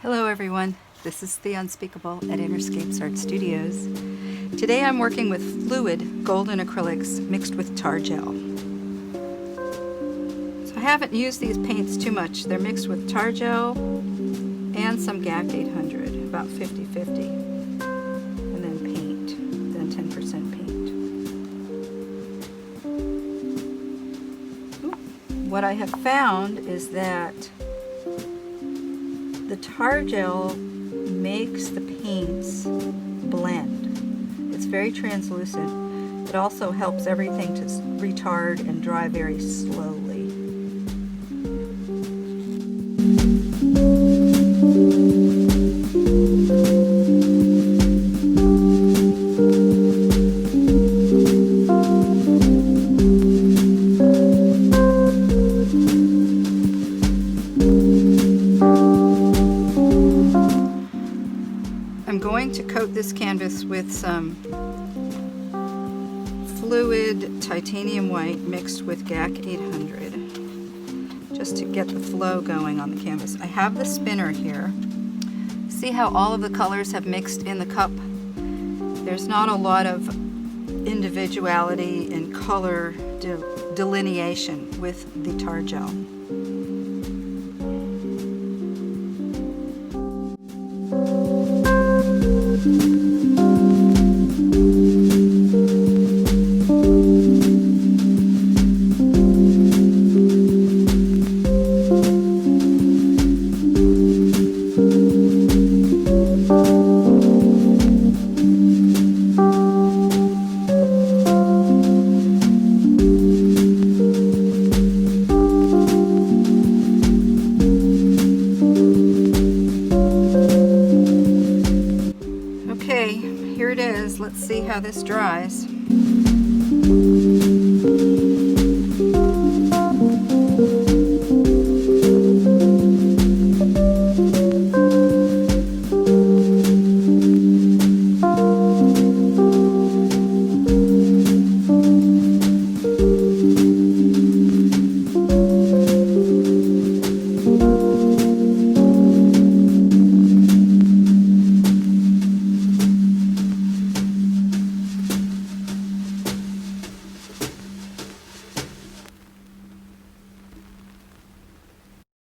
Hello everyone, this is The Unspeakable at Interscapes Art Studios. Today I'm working with fluid golden acrylics mixed with tar gel. So I haven't used these paints too much. They're mixed with tar gel and some GAC 800, about 50-50. And then paint, then 10% paint. What I have found is that the tar gel makes the paints blend. It's very translucent. It also helps everything to retard and dry very slowly. I'm going to coat this canvas with some fluid titanium white mixed with GAC 800 just to get the flow going on the canvas. I have the spinner here. See how all of the colors have mixed in the cup? There's not a lot of individuality in color delineation with the tar gel. Okay, here it is. Let's see how this dries.